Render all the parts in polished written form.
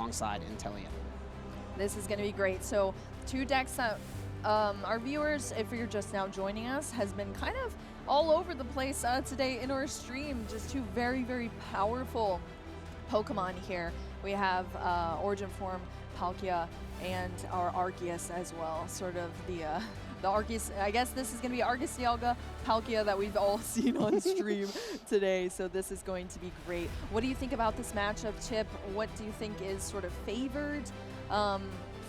alongside Inteleon. This is going to be great. So 2 decks that our viewers, if you're just now joining us, has been kind of all over the place today in our stream. Just 2 very, very powerful Pokemon here. We have Origin Form Palkia and our Arceus as well. Sort of the Arceus, I guess this is going to be Arceus Dialga Palkia that we've all seen on stream today. So this is going to be great. What do you think about this matchup, Chip? What do you think is sort of favored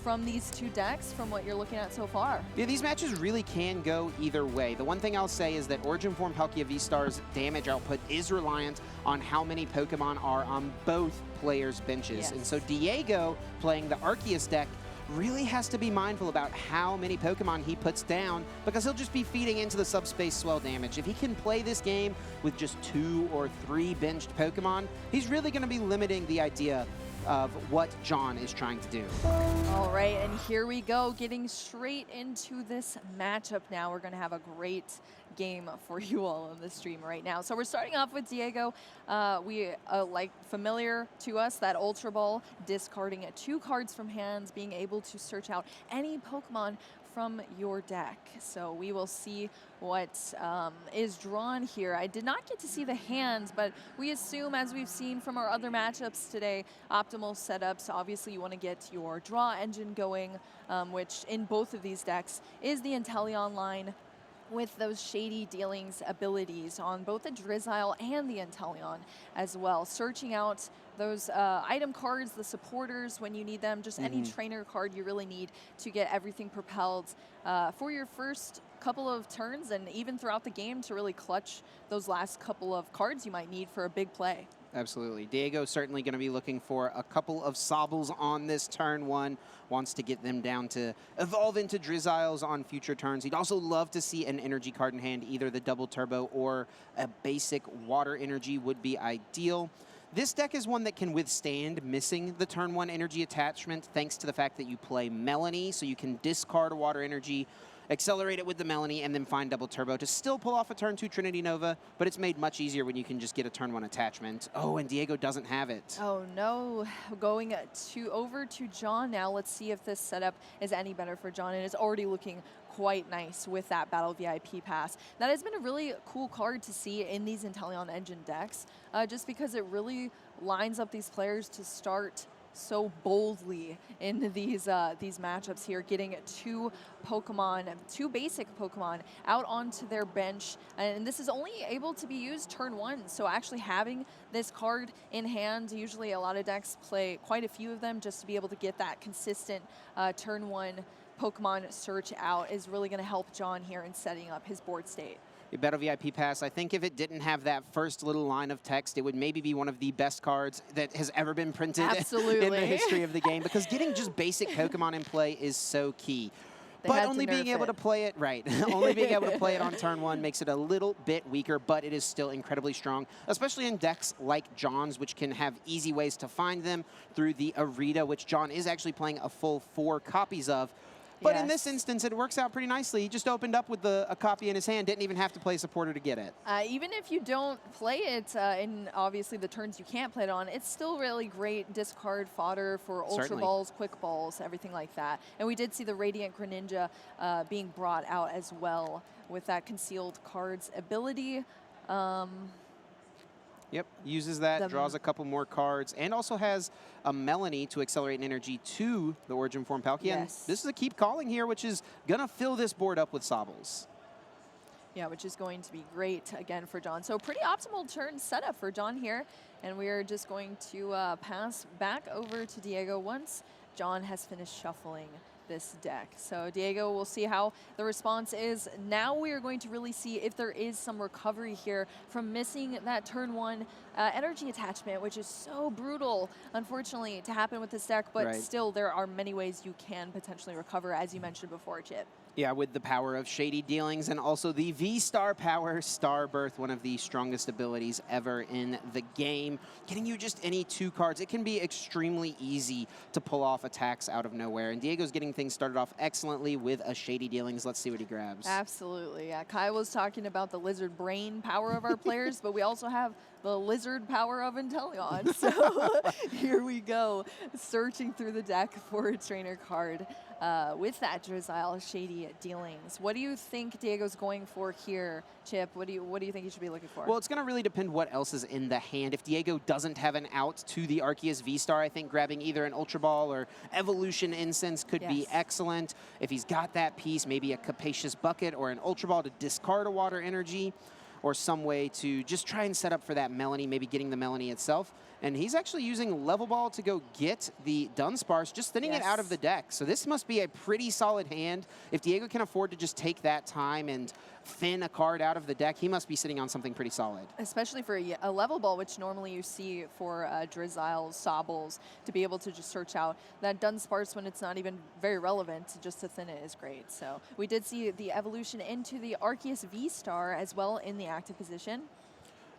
from these 2 decks from what you're looking at so far? Yeah, these matches really can go either way. The one thing I'll say is that Origin Form Palkia V-Star's damage output is reliant on how many Pokemon are on both players' benches. Yes. And so Diego, playing the Arceus deck, really has to be mindful about how many Pokemon he puts down, because he'll just be feeding into the subspace swell damage. If he can play this game with just 2 or 3 benched Pokemon, he's really going to be limiting the idea of what John is trying to do. All right, and here we go, getting straight into this matchup now. We're going to have a great game for you all on the stream right now. So we're starting off with Diego. We like familiar to us, that Ultra Ball, discarding 2 cards from hands, being able to search out any Pokemon from your deck. So we will see what is drawn here. I did not get to see the hands, but we assume, as we've seen from our other matchups today, optimal setups. Obviously, you want to get your draw engine going, which in both of these decks is the Inteleon line, with those Shady Dealings abilities on both the Drizzile and the Inteleon as well. Searching out those item cards, the supporters when you need them, just any trainer card you really need to get everything propelled for your first couple of turns and even throughout the game to really clutch those last couple of cards you might need for a big play. Absolutely. Diego's certainly going to be looking for a couple of Sobbles on this turn 1. Wants to get them down to evolve into Drizziles on future turns. He'd also love to see an energy card in hand. Either the Double Turbo or a basic Water Energy would be ideal. This deck is one that can withstand missing the turn 1 energy attachment thanks to the fact that you play Melanie, so you can discard a Water Energy, accelerate it with the Melanie, and then find Double Turbo to still pull off a turn 2 Trinity Nova, but it's made much easier when you can just get a turn 1 attachment. Oh, and Diego doesn't have it. Oh no, going over to John now. Let's see if this setup is any better for John, and it's already looking quite nice with that Battle VIP pass. That has been a really cool card to see in these Inteleon Engine decks, just because it really lines up these players to start so boldly in these matchups here, getting 2 basic Pokemon out onto their bench, and this is only able to be used turn 1. So actually having this card in hand, usually a lot of decks play quite a few of them just to be able to get that consistent turn 1 Pokemon search out, is really going to help John here in setting up his board state. Your Battle VIP Pass, I think if it didn't have that first little line of text, it would maybe be one of the best cards that has ever been printed in the history of the game, because getting just basic Pokemon in play is so key. But only being able to play it, right, only being able to play it on turn 1 makes it a little bit weaker, but it is still incredibly strong, especially in decks like John's, which can have easy ways to find them through the Arita, which John is actually playing a full 4 copies of. But in this instance, it works out pretty nicely. He just opened up with a copy in his hand, didn't even have to play supporter to get it. Even if you don't play it in, obviously, the turns you can't play it on, it's still really great discard fodder for Ultra Balls, Quick Balls, everything like that. And we did see the Radiant Greninja being brought out as well with that Concealed Cards ability. Yep, uses that, draws a couple more cards, and also has a Melanie to accelerate an energy to the Origin Form Palkia. Yes. And this is a keep calling here, which is going to fill this board up with Sobbles. Yeah, which is going to be great, again, for John. So pretty optimal turn setup for John here. And we are just going to pass back over to Diego once John has finished shuffling this deck. So Diego, we'll see how the response is. Now we are going to really see if there is some recovery here from missing that turn 1 energy attachment, which is so brutal, unfortunately, to happen with this deck. But still, there are many ways you can potentially recover, as you mentioned before, Chip. Yeah, with the power of Shady Dealings and also the V-Star power, Star Birth, one of the strongest abilities ever in the game. Getting you just any 2 cards, it can be extremely easy to pull off attacks out of nowhere. And Diego's getting things started off excellently with a Shady Dealings. Let's see what he grabs. Absolutely, yeah. Kai was talking about the lizard brain power of our players, but we also have the lizard power of Inteleon. So here we go, searching through the deck for a trainer card with that Drizzile Shady Dealings. What do you think Diego's going for here, Chip? What do you think he should be looking for? Well, it's going to really depend what else is in the hand. If Diego doesn't have an out to the Arceus V-Star, I think grabbing either an Ultra Ball or Evolution Incense could be excellent. If he's got that piece, maybe a Capacious Bucket or an Ultra Ball to discard a Water Energy, or some way to just try and set up for that Melanie, maybe getting the Melanie itself. And he's actually using Level Ball to go get the Dunsparce, just thinning it out of the deck. So this must be a pretty solid hand. If Diego can afford to just take that time and thin a card out of the deck, he must be sitting on something pretty solid. Especially for a Level Ball, which normally you see for Drizziles, Sobbles, to be able to just search out that Dunsparce when it's not even very relevant, just to thin it is great. So we did see the evolution into the Arceus V-Star as well in the active position.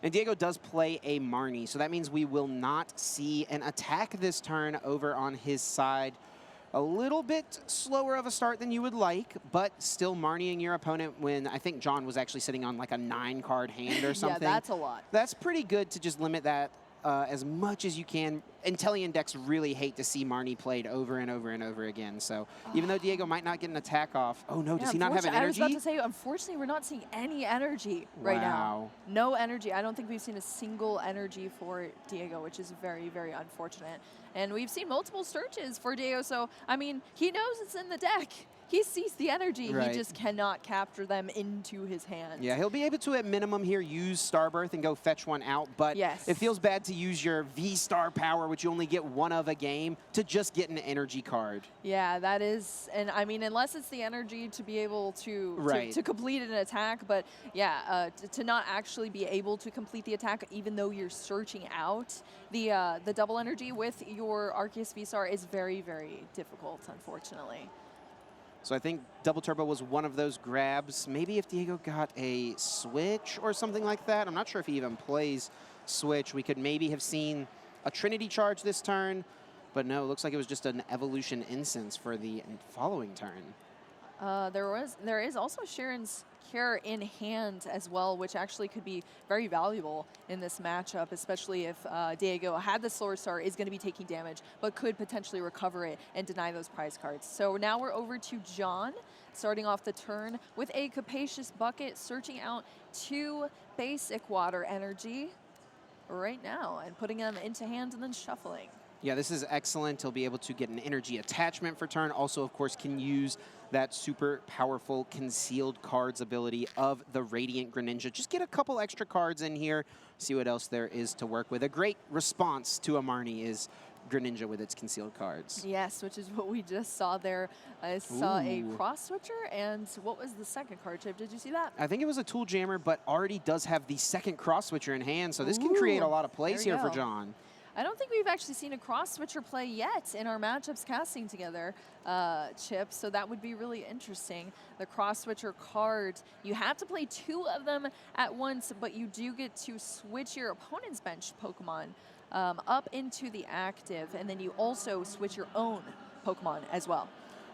And Diego does play a Marnie, so that means we will not see an attack this turn over on his side. A little bit slower of a start than you would like, but still Marnieing your opponent when I think John was actually sitting on like a 9-card hand or something. Yeah, that's a lot. That's pretty good to just limit that as much as you can. Inteleon decks really hate to see Marnie played over and over and over again. So even though Diego might not get an attack off, oh no, does he not have an energy? I was about to say, unfortunately, we're not seeing any energy right now. No energy. I don't think we've seen a single energy for Diego, which is very, very unfortunate. And we've seen multiple searches for Diego, so, I mean, he knows it's in the deck. He sees the energy. He just cannot capture them into his hand. Yeah, he'll be able to, at minimum here, use Starbirth and go fetch one out. But it feels bad to use your V-Star power, which you only get one of a game, to just get an energy card. Yeah, that is. And, I mean, unless it's the energy to be able to complete an attack. But, yeah, to not actually be able to complete the attack, even though you're searching out the double energy with your Arceus V-Star is very, very difficult, unfortunately. So I think Double Turbo was one of those grabs. Maybe if Diego got a Switch or something like that. I'm not sure if he even plays Switch. We could maybe have seen a Trinity Charge this turn. But no, it looks like it was just an Evolution Incense for the following turn. There is also Sharon's Cure in hand as well, which actually could be very valuable in this matchup, especially if Diego had the slower start, is going to be taking damage, but could potentially recover it and deny those prize cards. So now we're over to John, starting off the turn with a Capacious Bucket, searching out 2 basic Water Energy right now and putting them into hand and then shuffling. Yeah, this is excellent. He'll be able to get an energy attachment for turn. Also, of course, can use that super powerful concealed cards ability of the Radiant Greninja. Just get a couple extra cards in here, see what else there is to work with. A great response to a Marnie is Greninja with its concealed cards. Yes, which is what we just saw there. I saw a Cross Switcher, and what was the second card, Chip? Did you see that? I think it was a Tool Jammer, but already does have the second Cross Switcher in hand, so this can create a lot of plays here for John. I don't think we've actually seen a Cross Switcher play yet in our matchups casting together, Chip, so that would be really interesting. The Cross Switcher card, you have to play 2 of them at once, but you do get to switch your opponent's bench Pokemon up into the active, and then you also switch your own Pokemon as well.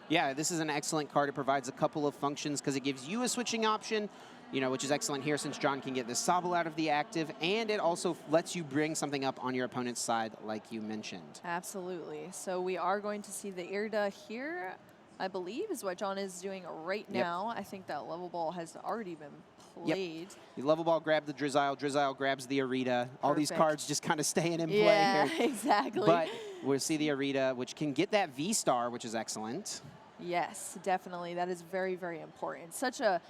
Yeah, this is an excellent card. It provides a couple of functions because it gives you a switching option, you know, which is excellent here since John can get this Sobble out of the active, and it also lets you bring something up on your opponent's side like you mentioned. Absolutely. So we are going to see the Irida here, I believe, is what John is doing right now. I think that Level Ball has already been played. The Level Ball grabbed the Drizzile, Drizzile grabs the Irida. All these cards just kind of staying in play here. Yeah, exactly. But we'll see the Irida, which can get that V-Star, which is excellent. Yes, definitely. That is very, very important. Such a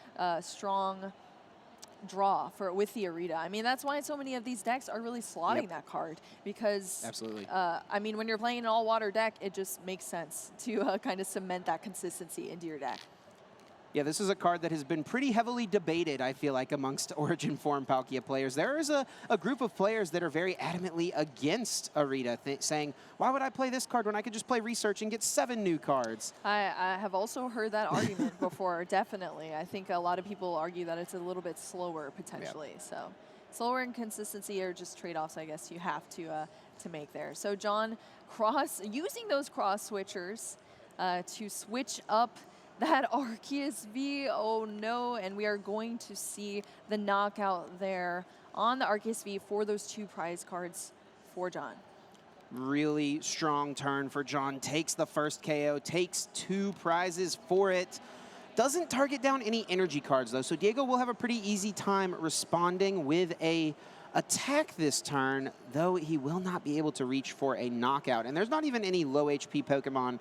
strong draw with the Irida. I mean, that's why so many of these decks are really slotting that card, because I mean, when you're playing an all-water deck, it just makes sense to kind of cement that consistency into your deck. Yeah, this is a card that has been pretty heavily debated, I feel like, amongst Origin Form Palkia players. There is a group of players that are very adamantly against Irida, saying, why would I play this card when I could just play Research and get 7 new cards? I have also heard that argument before, definitely. I think a lot of people argue that it's a little bit slower, potentially. So slower and consistency are just trade-offs, I guess, you have to make there. So John, using those cross switchers to switch up that Arceus V, oh no, and we are going to see the knockout there on the Arceus V for those 2 prize cards for John. Really strong turn for John. Takes the first KO, takes 2 prizes for it. Doesn't target down any energy cards, though, so Diego will have a pretty easy time responding with a attack this turn, though he will not be able to reach for a knockout. And there's not even any low HP Pokemon,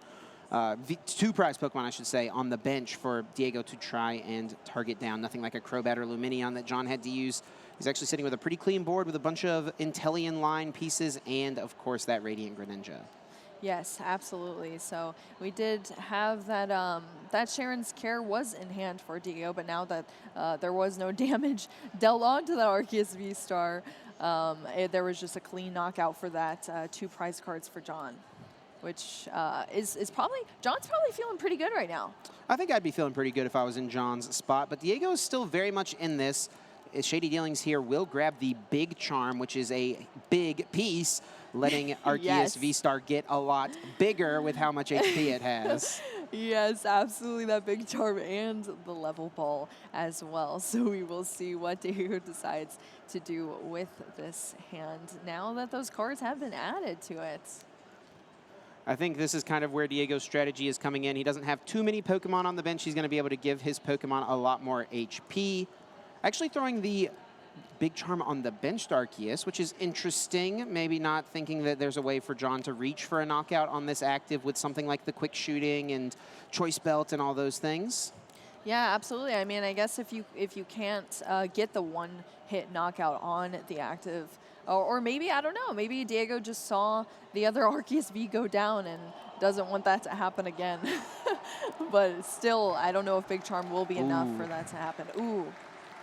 2 prize Pokemon, I should say, on the bench for Diego to try and target down. Nothing like a Crobat or Lumineon that John had to use. He's actually sitting with a pretty clean board with a bunch of Inteleon line pieces and, of course, that Radiant Greninja. Yes, absolutely. So we did have that, that Sharon's Care was in hand for Diego, but now that there was no damage dealt onto the Arceus V-Star, there was just a clean knockout for that 2 prize cards for John, which is probably, John's probably feeling pretty good right now. I think I'd be feeling pretty good if I was in John's spot, but Diego is still very much in this. Shady Dealings here will grab the Big Charm, which is a big piece, letting Arceus Yes. V-Star get a lot bigger with how much HP it has. Yes, absolutely, that Big Charm and the level ball as well. So we will see what Diego decides to do with this hand now that those cards have been added to it. I think this is kind of where Diego's strategy is coming in. He doesn't have too many Pokemon on the bench. He's going to be able to give his Pokemon a lot more HP. Actually throwing the Big Charm on the bench Arceus, which is interesting. Maybe not thinking that there's a way for John to reach for a knockout on this active with something like the quick shooting and choice belt and all those things. Yeah, absolutely. I mean, I guess if you can't get the 1-hit knockout on the active, or maybe, I don't know, maybe Diego just saw the other Arceus V go down and doesn't want that to happen again. But still, I don't know if Big Charm will be enough for that to happen. Ooh.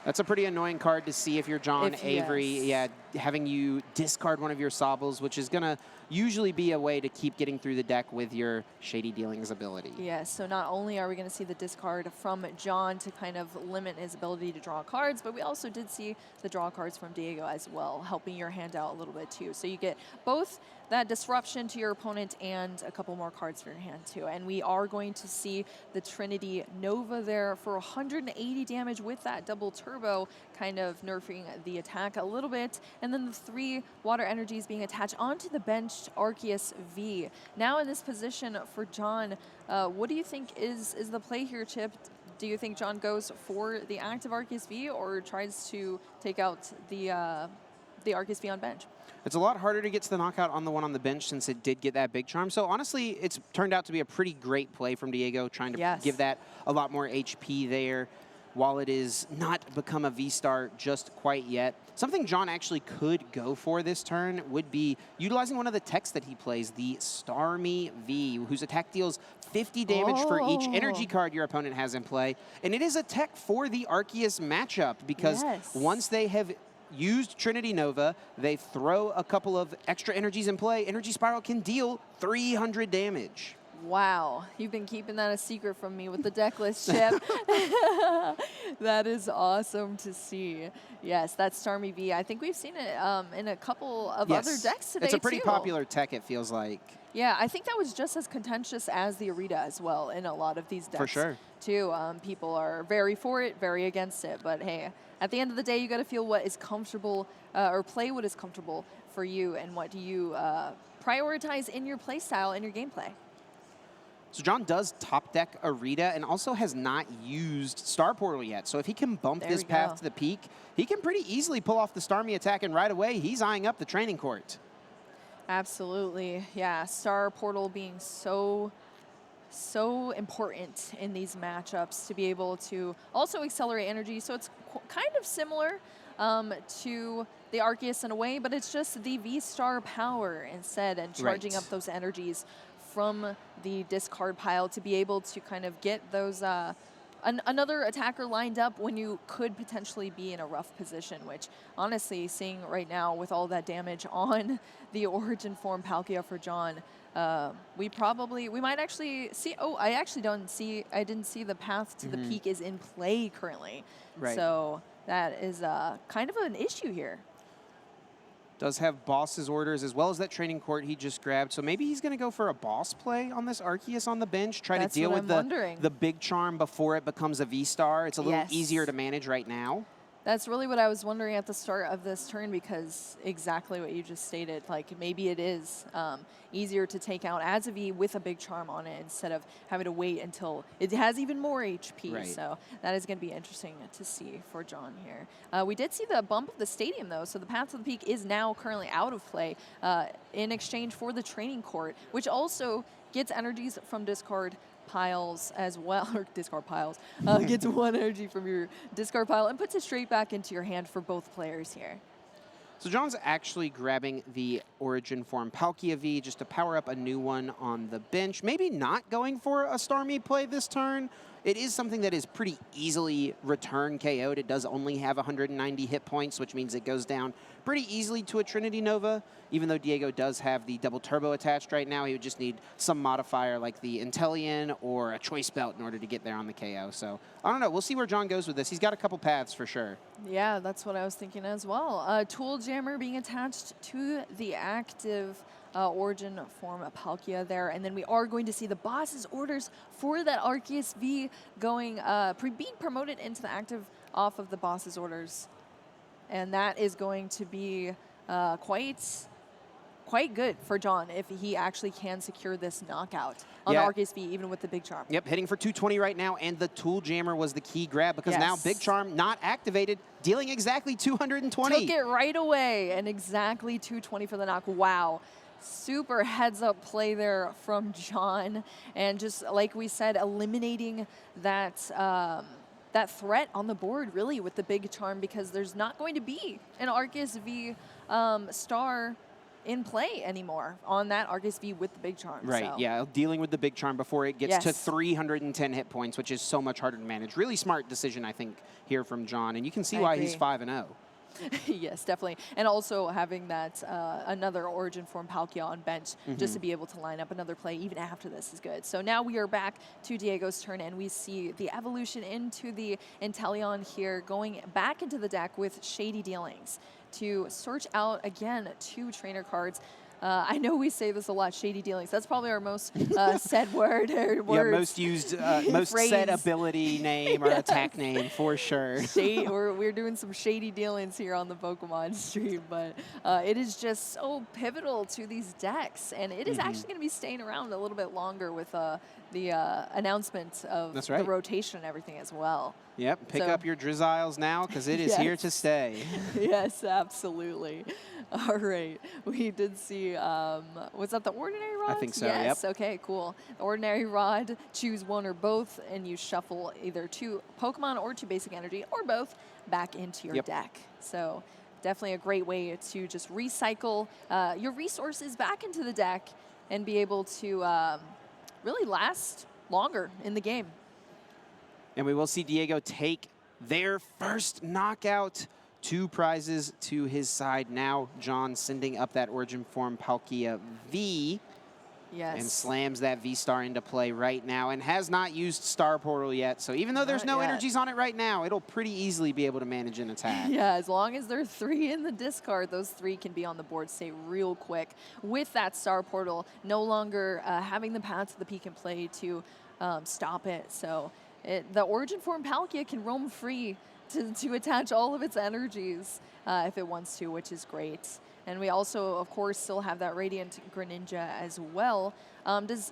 That's a pretty annoying card to see if you're John Avery. Yes. Yeah, having you discard one of your Sobbles, which is going to usually be a way to keep getting through the deck with your Shady Dealings ability. Yes, so not only are we going to see the discard from John to kind of limit his ability to draw cards, but we also did see the draw cards from Diego as well, helping your hand out a little bit too. So you get both that disruption to your opponent and a couple more cards for your hand too. And we are going to see the Trinity Nova there for 180 damage with that double turbo, kind of nerfing the attack a little bit. And then the 3 water energies being attached onto the benched Arceus V. Now in this position for John, what do you think is the play here, Chip? Do you think John goes for the active Arceus V or tries to take out the Arceus V on bench? It's a lot harder to get to the knockout on the one on the bench since it did get that Big Charm. So honestly, it's turned out to be a pretty great play from Diego, trying to give that a lot more HP there, while it is not become a V-Star just quite yet. Something John actually could go for this turn would be utilizing one of the techs that he plays, the Starmie V, whose attack deals 50 damage for each energy card your opponent has in play. And it is a tech for the Arceus matchup because once they have used Trinity Nova, they throw a couple of extra energies in play. Energy Spiral can deal 300 damage. Wow, you've been keeping that a secret from me with the deck list, Chip. That is awesome to see. Yes, that's Starmie V. I think we've seen it in a couple of other decks today, It's a pretty popular tech, it feels like. Yeah, I think that was just as contentious as the Arita as well in a lot of these decks. For sure. Too. People are very for it, very against it. But hey, at the end of the day, you got to feel what is comfortable or play what is comfortable for you and what do you prioritize in your play style and your gameplay. So John does top deck Arita and also has not used Star Portal yet. So if he can bump this path to the peak, he can pretty easily pull off the Starmie attack, and right away he's eyeing up the training court. Absolutely. Yeah, Star Portal being so important in these matchups to be able to also accelerate energy. So it's kind of similar to the Arceus in a way, but it's just the V-Star power instead and charging up those energies from the discard pile to be able to kind of get those another attacker lined up when you could potentially be in a rough position, which honestly, seeing right now with all that damage on the Origin form Palkia for John, we might actually see, I didn't see the path to the peak is in play currently. So that is kind of an issue here. Does have boss's orders as well as that training court he just grabbed. So maybe he's going to go for a boss play on this Arceus on the bench, try to deal with the Big Charm before it becomes a V-Star. It's a little easier to manage right now. That's really what I was wondering at the start of this turn, because exactly what you just stated, like maybe it is easier to take out as a V with a big charm on it instead of having to wait until it has even more HP. Right. So that is going to be interesting to see for John here. We did see the bump of the stadium though, so the Path to the Peak is now currently out of play in exchange for the training court, which also gets energies from discard piles as well, or discard piles, gets 1 energy from your discard pile and puts it straight back into your hand for both players here. So John's actually grabbing the Origin form Palkia V just to power up a new one on the bench. Maybe not going for a Starmie play this turn. It is something that is pretty easily return KO'd. It does only have 190 hit points, which means it goes down pretty easily to a Trinity Nova. Even though Diego does have the double turbo attached right now, he would just need some modifier like the Intellion or a Choice Belt in order to get there on the KO. So I don't know. We'll see where John goes with this. He's got a couple paths for sure. Yeah, that's what I was thinking as well. Tool Jammer being attached to the active Origin form Palkia there, and then we are going to see the boss's orders for that Arceus V going being promoted into the active off of the boss's orders, and that is going to be quite good for John if he actually can secure this knockout on the Arceus V, even with the big charm. Yep, hitting for 220 right now, and the Tool Jammer was the key grab because now big charm not activated, dealing exactly 220. Took it right away, and exactly 220 for the knock. Wow. Super heads-up play there from John, and just like we said, eliminating that that threat on the board really with the big charm, because there's not going to be an Arceus V star in play anymore on that Arceus V with the big charm. Right, so. yeah, dealing with the big charm before it gets to 310 hit points, which is so much harder to manage. Really smart decision, I think, here from John, and you can see why he's 5-0. Yes, definitely. And also having that another Origin form Palkia on bench just to be able to line up another play even after this is good. So now we are back to Diego's turn, and we see the evolution into the Inteleon here, going back into the deck with Shady Dealings to search out, again, 2 trainer cards. I know we say this a lot, Shady Dealings. That's probably our most said word. Yeah, most used, most said ability name or attack name for sure. We're doing some Shady Dealings here on the Pokemon stream, but it is just so pivotal to these decks, and it is actually going to be staying around a little bit longer with the announcement of the rotation and everything as well. Yep, pick up your Drizzles now because it is here to stay. Yes, absolutely. All right, we did see, was that the Ordinary Rod? I think so, yes, yep. Okay, cool. The Ordinary Rod, choose one or both, and you shuffle either 2 Pokemon or 2 basic energy, or both, back into your deck. So definitely a great way to just recycle your resources back into the deck and be able to really last longer in the game. And we will see Diego take their first knockout. 2 prizes to his side. Now John sending up that Origin form Palkia V. Yes. And slams that V-Star into play right now and has not used Star Portal yet. So even though there's no energies on it right now, it'll pretty easily be able to manage an attack. Yeah, as long as there are 3 in the discard, those 3 can be on the board, stay real quick. With that Star Portal, no longer having the Path to the Peak in play to stop it. So the Origin form Palkia can roam free to attach all of its energies if it wants to, which is great. And we also, of course, still have that Radiant Greninja as well. Does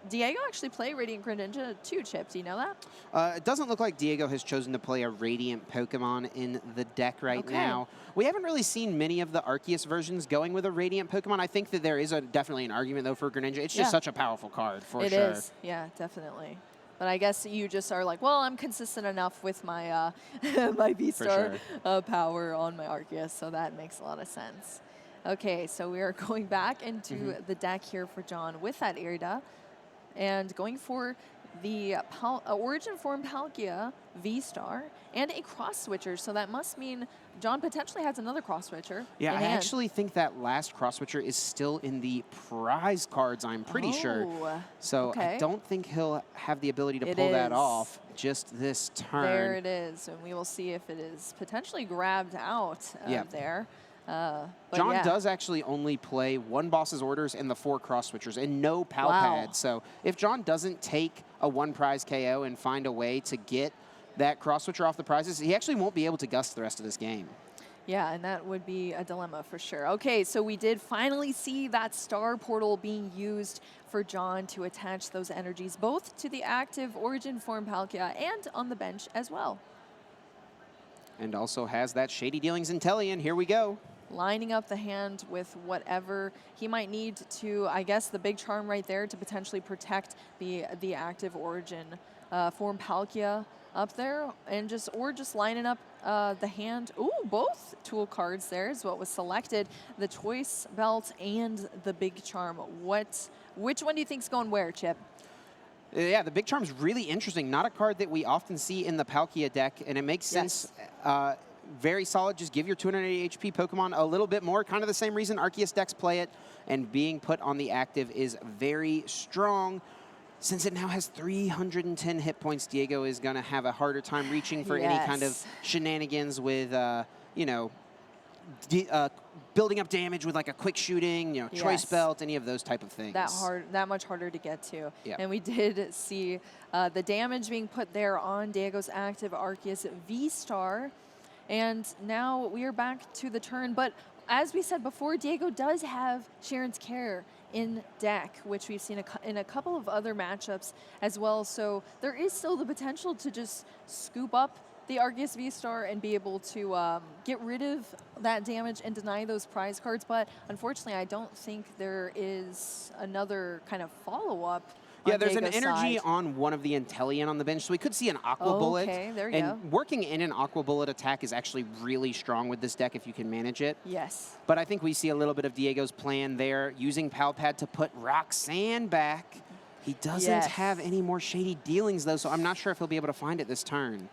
Diego actually play Radiant Greninja too, Chip? Do you know that? It doesn't look like Diego has chosen to play a Radiant Pokemon in the deck right now. We haven't really seen many of the Arceus versions going with a Radiant Pokemon. I think that there is definitely an argument, though, for Greninja. It's just such a powerful card, for sure. It is, yeah, definitely. But I guess you just are like, well, I'm consistent enough with my my V-Star power on my Arceus, so that makes a lot of sense. Okay, so we are going back into the deck here for John with that Irida, and going for the Origin form Palkia V-Star and a cross switcher. So that must mean John potentially has another cross switcher. Yeah, I actually think that last cross switcher is still in the prize cards, I'm pretty sure. So I don't think he'll have the ability to pull that off just this turn. There it is, and we will see if it is potentially grabbed out there. John does actually only play 1 boss's orders and the 4 cross switchers and no pal pads. So if John doesn't take a 1 prize KO and find a way to get that cross switcher off the prizes, he actually won't be able to gust the rest of this game. Yeah, and that would be a dilemma for sure. Okay, so we did finally see that star portal being used for John to attach those energies both to the active Origin form Palkia and on the bench as well. And also has that Shady Dealings Intellion. Here we go. Lining up the hand with whatever he might need to, I guess the big charm right there to potentially protect the active Origin form Palkia up there, and just lining up the hand. Ooh, both tool cards there is what was selected. The choice belt and the big charm. Which one do you think's going where, Chip? Yeah, the big charm's really interesting. Not a card that we often see in the Palkia deck, and it makes sense. Very solid. Just give your 280 HP Pokemon a little bit more. Kind of the same reason Arceus decks play it, and being put on the active is very strong. Since it now has 310 hit points, Diego is going to have a harder time reaching for any kind of shenanigans with, you know, building up damage with like a quick shooting, you know, choice belt, any of those type of things. That much harder to get to. Yeah. And we did see the damage being put there on Diego's active Arceus V-Star. And now we are back to the turn. But as we said before, Diego does have Sharon's Care in deck, which we've seen in a couple of other matchups as well. So there is still the potential to just scoop up the Arceus V-Star and be able to get rid of that damage and deny those prize cards. But unfortunately, I don't think there is another kind of follow-up. Yeah, there's an energy on one of the Intellion on the bench, so we could see an Aqua Bullet. Okay, there you go. Working in an Aqua Bullet attack is actually really strong with this deck if you can manage it. Yes. But I think we see a little bit of Diego's plan there, using Palpad to put Roxanne back. He doesn't have any more Shady Dealings, though, so I'm not sure if he'll be able to find it this turn.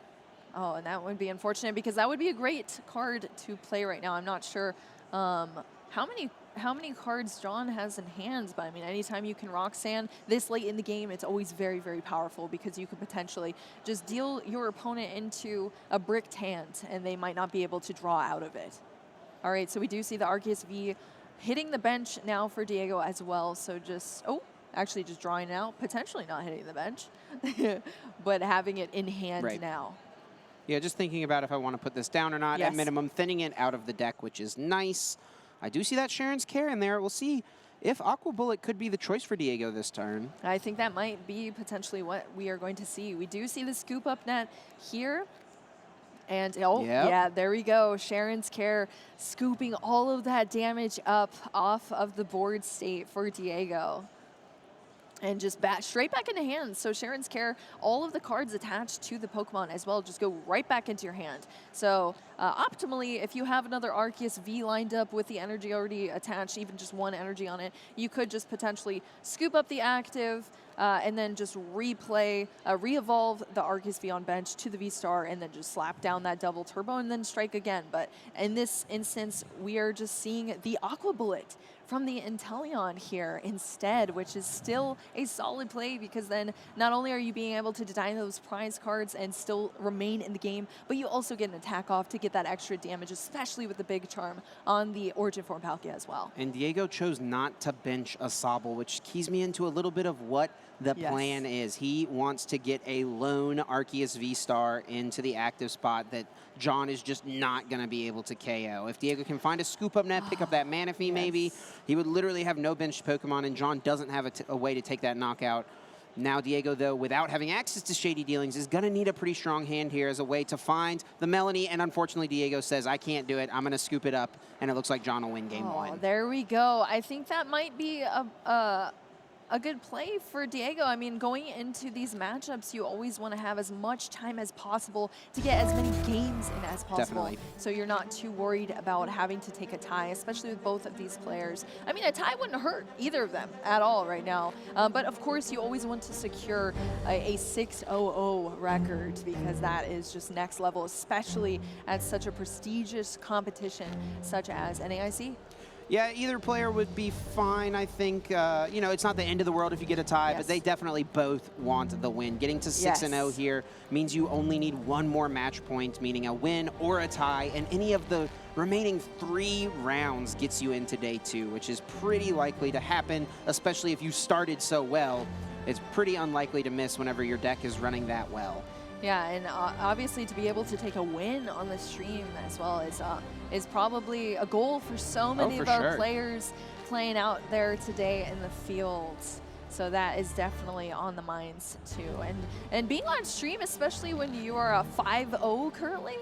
Oh, and that would be unfortunate because that would be a great card to play right now. I'm not sure how many cards John has in hands, but I mean, anytime you can Roxanne this late in the game, it's always very, very powerful because you could potentially just deal your opponent into a bricked hand and they might not be able to draw out of it. All right, so we do see the Arceus V hitting the bench now for Diego as well. So just, actually just drawing it out, potentially not hitting the bench, but having it in hand now. Yeah, just thinking about if I want to put this down or not. At minimum, thinning it out of the deck, which is nice. I do see that Sharon's Care in there. We'll see if Aqua Bullet could be the choice for Diego this turn. I think that might be potentially what we are going to see. We do see the scoop up net here. And, yeah, there we go. Sharon's Care scooping all of that damage up off of the board state for Diego. And just straight back into hands. So Sharon's Care, all of the cards attached to the Pokemon as well just go right back into your hand. So optimally, if you have another Arceus V lined up with the energy already attached, even just one energy on it, you could just potentially scoop up the active and then just re-evolve the Arceus V on bench to the V-Star and then just slap down that double turbo and then strike again. But in this instance, we are just seeing the Aqua Bullet from the Intellion here instead, which is still a solid play because then not only are you being able to deny those prize cards and still remain in the game, but you also get an attack off to get that extra damage, especially with the big charm on the Origin form Palkia as well. And Diego chose not to bench a Sobble, which keys me into a little bit of what the plan is. He wants to get a lone Arceus V-Star into the active spot that John is just not going to be able to KO. If Diego can find a scoop up net, pick up that Manaphy maybe, he would literally have no benched Pokemon, and John doesn't have a way to take that knockout. Now Diego, though, without having access to Shady Dealings, is going to need a pretty strong hand here as a way to find the Melanie, and unfortunately Diego says, I can't do it, I'm going to scoop it up, and it looks like John will win game one. There we go. I think that might be a good play for Diego. I mean, going into these matchups, you always want to have as much time as possible to get as many games in as possible. Definitely. So you're not too worried about having to take a tie, especially with both of these players. I mean, a tie wouldn't hurt either of them at all right now. But of course, you always want to secure a 6-0-0 record because that is just next level, especially at such a prestigious competition such as NAIC. Yeah, either player would be fine, I think. You know, it's not the end of the world if you get a tie, but they definitely both want the win. Getting to 6-0 here means you only need one more match point, meaning a win or a tie, and any of the remaining 3 rounds gets you into day 2, which is pretty likely to happen, especially if you started so well. It's pretty unlikely to miss whenever your deck is running that well. Yeah, and obviously to be able to take a win on the stream as well is probably a goal for so many of our players playing out there today in the fields. So that is definitely on the minds too. And being on stream, especially when you are a 5-0 currently,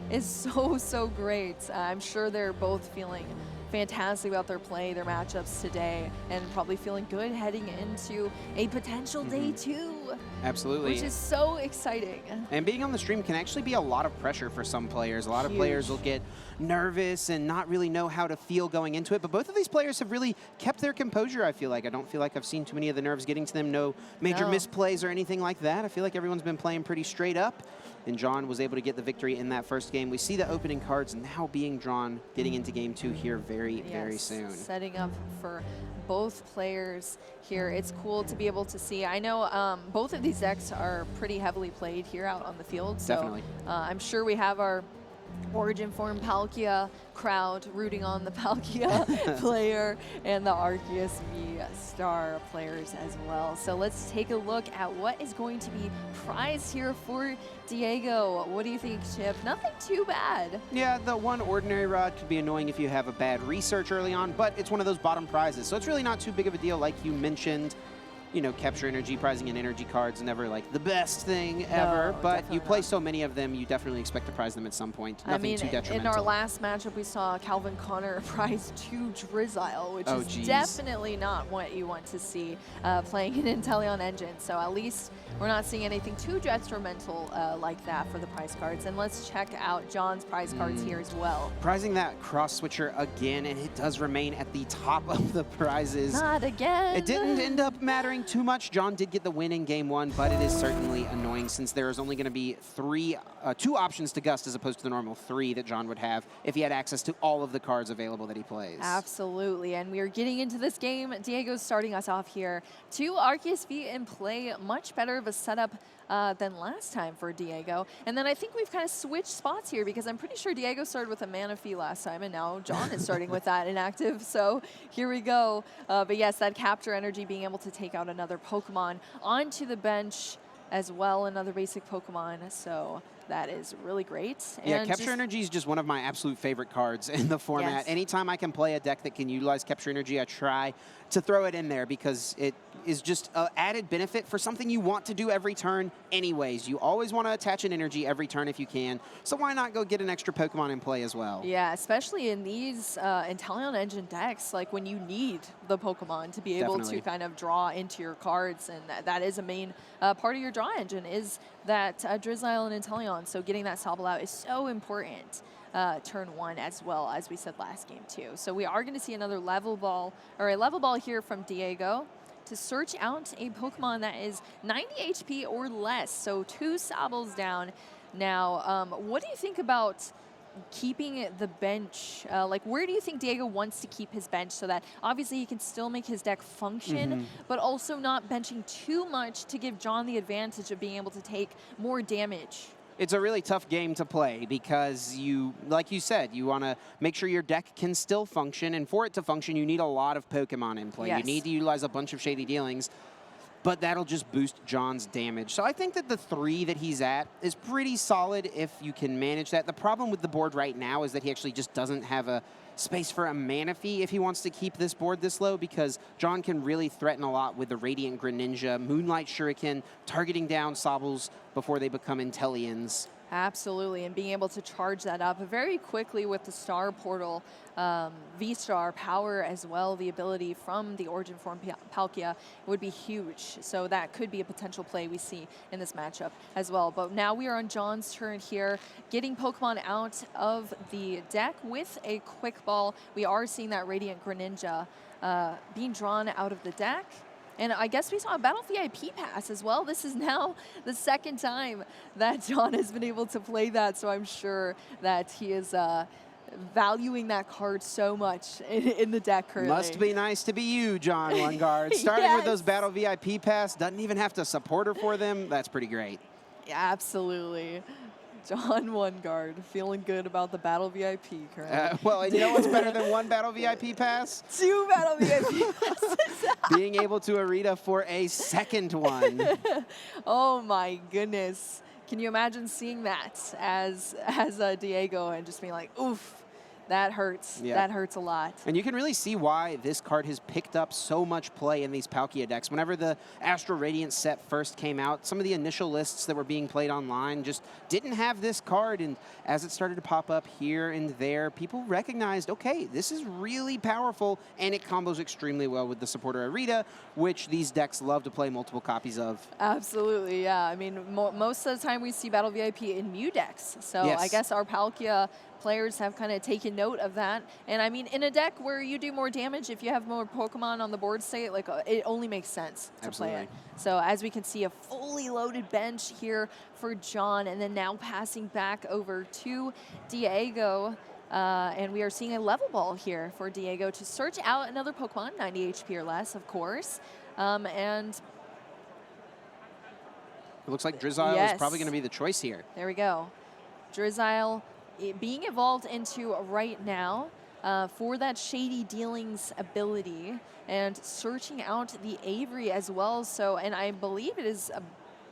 is so great. I'm sure they're both feeling fantastic about their play, their matchups today, and probably feeling good heading into a potential day 2. Absolutely. Which is so exciting. And being on the stream can actually be a lot of pressure for some players. A lot of players will get nervous and not really know how to feel going into it. But both of these players have really kept their composure, I feel like. I don't feel like I've seen too many of the nerves getting to them. No major misplays or anything like that. I feel like everyone's been playing pretty straight up. And John was able to get the victory in that first game. We see the opening cards now being drawn, getting into game 2 here very soon. Setting up for both players here. It's cool to be able to see. I know both of these decks are pretty heavily played here out on the field. So Definitely. I'm sure we have our Origin Form Palkia crowd rooting on the Palkia player and the Arceus V Star players as well. So let's take a look at what is going to be prized here for Diego. What do you think, Chip? Nothing too bad. Yeah, the one ordinary rod could be annoying if you have a bad research early on, but it's one of those bottom prizes. So it's really not too big of a deal, like you mentioned. You know, capture energy, prizing and energy cards, never like the best thing ever, but you play so many of them, you definitely expect to prize them at some point. Nothing too detrimental. In our last matchup, we saw Calvin Connor prize 2 Drizzile, which is definitely not what you want to see playing an Inteleon engine. So at least we're not seeing anything too detrimental like that for the prize cards. And let's check out John's prize cards here as well. Prizing that cross switcher again, and it does remain at the top of the prizes. Not again. It didn't end up mattering too much. John did get the win in game 1, but it is certainly annoying since there is only going to be 2 options to Gust as opposed to the normal 3 that John would have if he had access to all of the cards available that he plays. Absolutely, and we are getting into this game. Diego's starting us off here. 2 Arceus V in play, much better of a setup than last time for Diego. And then I think we've kind of switched spots here because I'm pretty sure Diego started with a Manaphy last time, and now John is starting with that inactive. So here we go. But yes, that capture energy, being able to take out another Pokemon onto the bench as well, another basic Pokemon. So that is really great. Yeah, Capture Energy is just one of my absolute favorite cards in the format. Anytime I can play a deck that can utilize Capture Energy, I try to throw it in there because it is just an added benefit for something you want to do every turn anyways. You always want to attach an energy every turn if you can, so why not go get an extra Pokemon in play as well? Yeah, especially in these Inteleon Engine decks, like when you need the Pokemon to be able to kind of draw into your cards, and that is a main part of your draw engine is that Drizzile and Inteleon, so getting that Sobble out is so important. Turn 1 as well, as we said last game too. So we are going to see another level ball, or a level ball here from Diego to search out a Pokemon that is 90 HP or less. So 2 Sobbles down. Now, what do you think about keeping the bench? Like, where do you think Diego wants to keep his bench so that obviously he can still make his deck function, but also not benching too much to give John the advantage of being able to take more damage? It's a really tough game to play because you, like you said, you want to make sure your deck can still function, and for it to function, you need a lot of Pokemon in play. You need to utilize a bunch of Shady Dealings, but that'll just boost John's damage. So I think that the 3 that he's at is pretty solid if you can manage that. The problem with the board right now is that he actually just doesn't have a space for a Manaphy if he wants to keep this board this low, because John can really threaten a lot with the Radiant Greninja, Moonlight Shuriken, targeting down Sobbles before they become Inteleons. Absolutely, and being able to charge that up very quickly with the Star Portal, V-Star power as well, the ability from the Origin Form Palkia would be huge. So that could be a potential play we see in this matchup as well. But now we are on John's turn here, getting Pokemon out of the deck with a Quick Ball. We are seeing that Radiant Greninja being drawn out of the deck. And I guess we saw a Battle VIP pass as well. This is now the 2nd time that John has been able to play that, so I'm sure that he is valuing that card so much in the deck currently. Must be nice to be you, John Wanggaard. Starting with those Battle VIP pass, doesn't even have to support her for them. That's pretty great. Yeah, absolutely. John Wanggaard, feeling good about the Battle VIP currently. Well, and you know what's better than 1 Battle VIP pass? 2 Battle VIP passes. Being able to arena for a 2nd one. Oh my goodness. Can you imagine seeing that as Diego and just being like, oof, that hurts. Yeah. That hurts a lot. And you can really see why this card has picked up so much play in these Palkia decks. Whenever the Astral Radiance set first came out, some of the initial lists that were being played online just didn't have this card. And as it started to pop up here and there, people recognized, okay, this is really powerful, and it combos extremely well with the supporter Arita, which these decks love to play multiple copies of. Absolutely, yeah. I mean, most of the time we see Battle VIP in Mew decks. So Yes. I guess our Palkia players have kind of taken note of that. And I mean, in a deck where you do more damage, if you have more Pokemon on the board state, like it only makes sense to play it. So as we can see, a fully loaded bench here for John, and then now passing back over to Diego. And we are seeing a level ball here for Diego to search out another Pokemon, 90 HP or less, of course. And it looks like Drizzile is probably going to be the choice here. There we go. Drizzile being evolved into right now for that Shady Dealings ability, and searching out the Avery as well. So, and I believe it is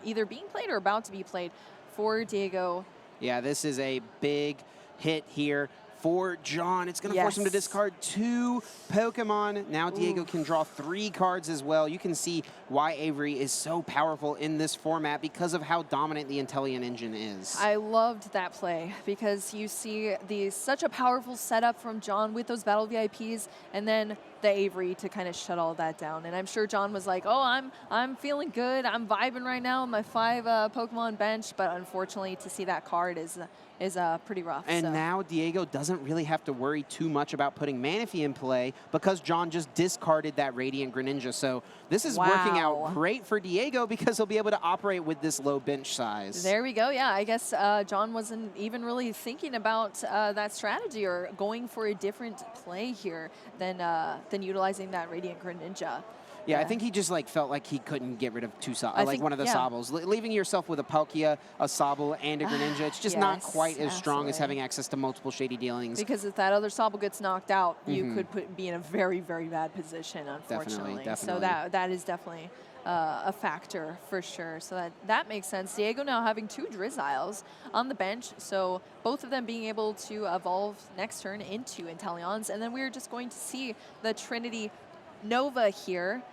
either being played or about to be played for Diego. Yeah, this is a big hit here for John. It's going to force him to discard 2 Pokemon. Now Diego can draw 3 cards as well. You can see why Avery is so powerful in this format because of how dominant the Intellion engine is. I loved that play because you see such a powerful setup from John with those Battle VIPs, and then the Avery to kind of shut all that down. And I'm sure John was like, oh, I'm feeling good. I'm vibing right now on my 5 Pokemon bench, but unfortunately to see that card is pretty rough. And now Diego doesn't really have to worry too much about putting Manaphy in play because John just discarded that Radiant Greninja. So this is working out great for Diego because he'll be able to operate with this low bench size. There we go. Yeah, I guess John wasn't even really thinking about that strategy or going for a different play here than utilizing that Radiant Greninja. Yeah, I think he just felt like he couldn't get rid of one of the Sobbles. Leaving yourself with a Palkia, a Sobble, and a Greninja, it's just not quite as strong as having access to multiple Shady Dealings. Because if that other Sobble gets knocked out, you could be in a very, very bad position, unfortunately. Definitely. So that is definitely a factor for sure. So that makes sense. Diego now having 2 Drizziles on the bench, so both of them being able to evolve next turn into Intellions. And then we're just going to see the Trinity Nova here.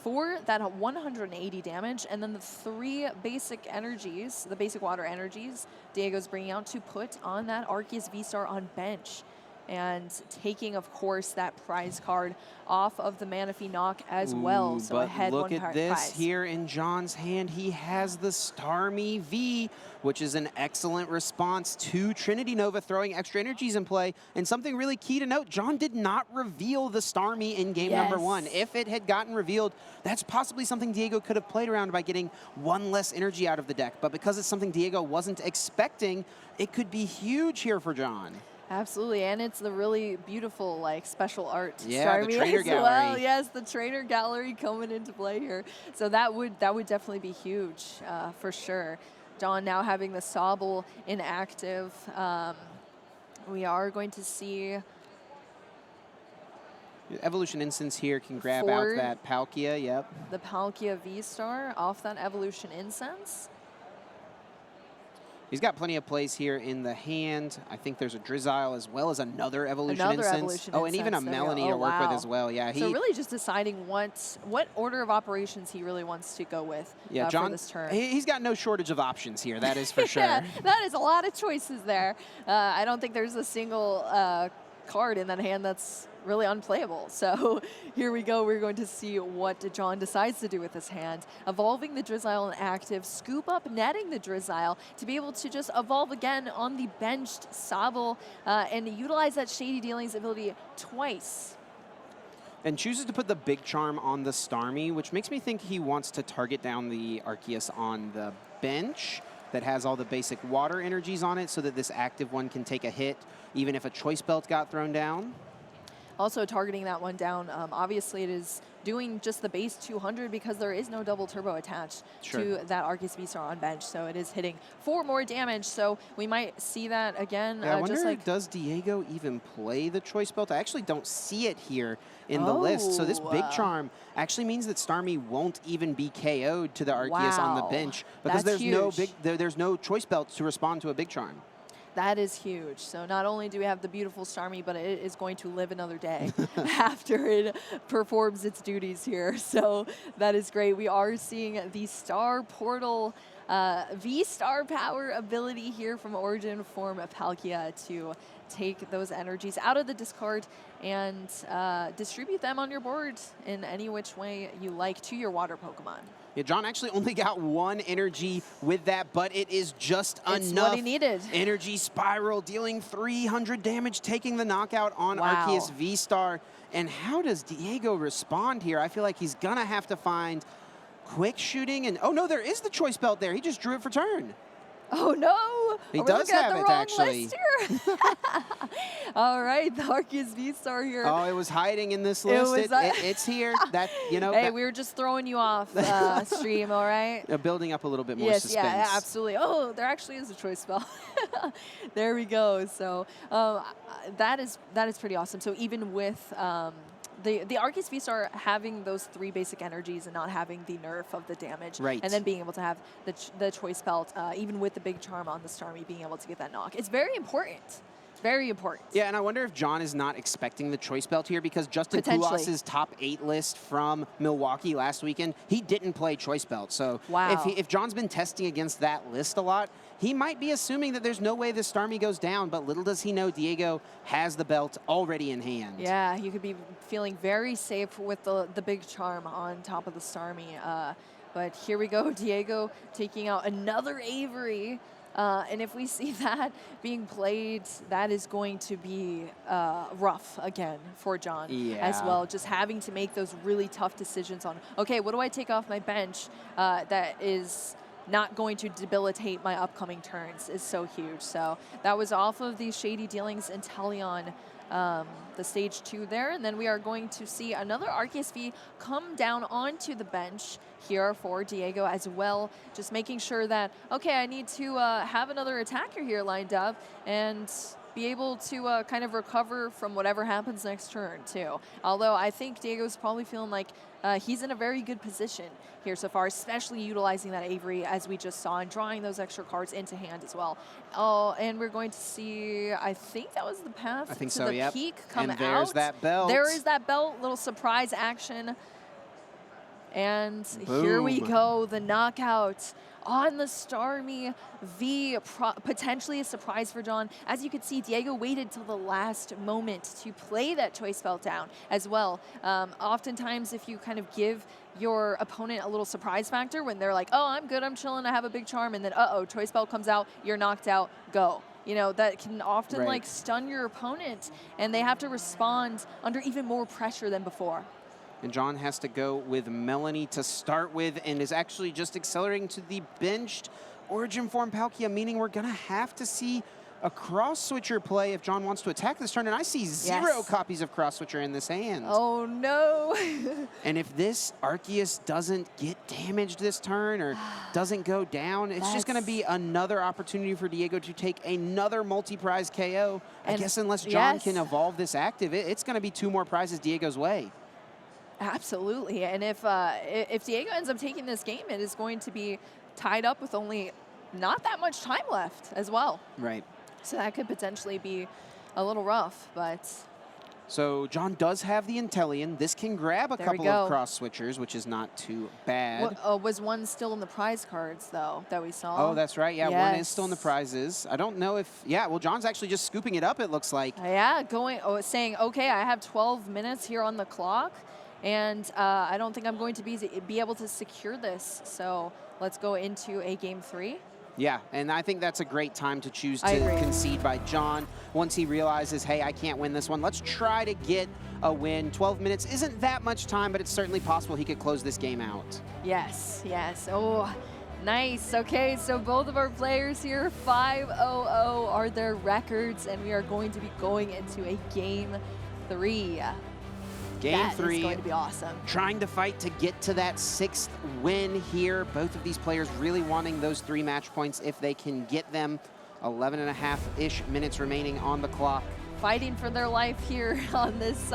For that 180 damage, and then the 3 basic energies, the basic water energies, Diego's bringing out to put on that Arceus V-Star on bench, and taking, of course, that prize card off of the Manaphy knock as well. So ahead 1 prize. Look at this here in John's hand. He has the Starmie V, which is an excellent response to Trinity Nova throwing extra energies in play. And something really key to note, John did not reveal the Starmie in game number 1. If it had gotten revealed, that's possibly something Diego could have played around by getting 1 less energy out of the deck. But because it's something Diego wasn't expecting, it could be huge here for John. Absolutely, and it's the really beautiful, special art. Yeah, the trainer gallery. Well, yes, the trainer gallery coming into play here. So that would definitely be huge for sure. John now having the Sobble inactive. We are going to see Evolution Instance here can grab out that Palkia. Yep. The Palkia V-Star off that Evolution Incense. He's got plenty of plays here in the hand. I think there's a Drizzile as well as another Evolution Instance. And even a Melanie to work with as well. Yeah, so really just deciding what order of operations he really wants to go with John, for this turn. He's got no shortage of options here, that is for sure. Yeah, that is a lot of choices there. I don't think there's a single card in that hand that's really unplayable. So here we go. We're going to see what John decides to do with his hand. Evolving the Drizzile in active, scoop up netting the Drizzile to be able to just evolve again on the benched Sobble and utilize that Shady Dealings ability twice. And chooses to put the Big Charm on the Starmie, which makes me think he wants to target down the Arceus on the bench that has all the basic water energies on it so that this active one can take a hit even if a Choice Belt got thrown down. Also targeting that one down. Obviously, it is doing just the base 200 because there is no double turbo attached to that Arceus V-Star on bench. So it is hitting 4 more damage. So we might see that again. Yeah, I wonder, just like, does Diego even play the Choice Belt? I actually don't see it here in the list. So this Big Charm actually means that Starmie won't even be KO'd to the Arceus on the bench because there's no Choice Belt to respond to a Big Charm. That is huge. So not only do we have the beautiful Starmie, but it is going to live another day after it performs its duties here. So that is great. We are seeing the Star Portal V-Star power ability here from Origin form Palkia to take those energies out of the discard and distribute them on your board in any which way you like to your water Pokemon. Yeah, John actually only got 1 energy with that, but it is just enough. What he needed. Energy Spiral, dealing 300 damage, taking the knockout on Arceus V-Star. And how does Diego respond here? I feel like he's going to have to find quick shooting. And oh, no, there is the Choice Belt there. He just drew it for turn. Oh, no. He does have it, actually. All right, the Arceus V-Star here. Oh, it was hiding in this list. It's here. That, you know. Hey, we were just throwing you off stream, all right? Building up a little bit more suspense. Yeah, absolutely. Oh, there actually is a choice spell. There we go. So that is pretty awesome. So even with the Arceus V-Star having those 3 basic energies and not having the nerf of the damage, and then being able to have the choice belt, even with the big charm on the Starmie, being able to get that knock. It's very important. Very important. Yeah, and I wonder if John is not expecting the choice belt here because Justin Kulas's top 8 list from Milwaukee last weekend, he didn't play choice belt. So if John's been testing against that list a lot, he might be assuming that there's no way the Starmie goes down, but little does he know Diego has the belt already in hand. Yeah, you could be feeling very safe with the big charm on top of the Starmie. But here we go, Diego taking out another Avery. And if we see that being played, that is going to be rough again for John as well. Just having to make those really tough decisions on, okay, what do I take off my bench that is not going to debilitate my upcoming turns is so huge. So that was off of these Shady Dealings in Inteleon, the stage 2 there. And then we are going to see another Arceus V come down onto the bench here for Diego as well. Just making sure that, okay, I need to have another attacker here lined up and be able to kind of recover from whatever happens next turn too. Although I think Diego's probably feeling like he's in a very good position here so far, especially utilizing that Avery as we just saw and drawing those extra cards into hand as well. Oh, and we're going to see, I think that was the path to the peak come out. And there's that belt. There is that belt, little surprise action. And here we go, the knockout on the Starmie V, potentially a surprise for John. As you can see, Diego waited till the last moment to play that choice belt down as well. Oftentimes, if you kind of give your opponent a little surprise factor when they're like, oh, I'm good, I'm chilling, I have a big charm, and then, uh-oh, choice belt comes out, you're knocked out, go. You know, that can often like stun your opponent, and they have to respond under even more pressure than before. And John has to go with Melanie to start with and is actually just accelerating to the benched Origin form Palkia, meaning we're going to have to see a cross-switcher play if John wants to attack this turn. And I see 0 copies of cross-switcher in this hand. Oh, no. And if this Arceus doesn't get damaged this turn or doesn't go down, it's just going to be another opportunity for Diego to take another multi-prize KO. I guess unless John can evolve this active, it's going to be 2 more prizes Diego's way. Absolutely, and if Diego ends up taking this game, it is going to be tied up with only not that much time left as well. Right. So that could potentially be a little rough, but... So John does have the Inteleon. This can grab a couple of cross switchers, which is not too bad. Was one still in the prize cards, though, that we saw? Oh, that's right. Yeah, one is still in the prizes. I don't know if... Yeah, well, John's actually just scooping it up, it looks like. Yeah, saying, okay, I have 12 minutes here on the clock. And I don't think I'm going to be able to secure this. So let's go into a game 3. Yeah, and I think that's a great time to choose to concede by John. Once he realizes, hey, I can't win this one, let's try to get a win. 12 minutes isn't that much time, but it's certainly possible he could close this game out. Yes, yes. Oh, nice. Okay, so both of our players here, 5-0-0 are their records, and we are going to be going into a game 3. Game 3. That is going to be awesome. Trying to fight to get to that 6th win here. Both of these players really wanting those 3 match points if they can get them. 11.5-ish minutes remaining on the clock. Fighting for their life here on this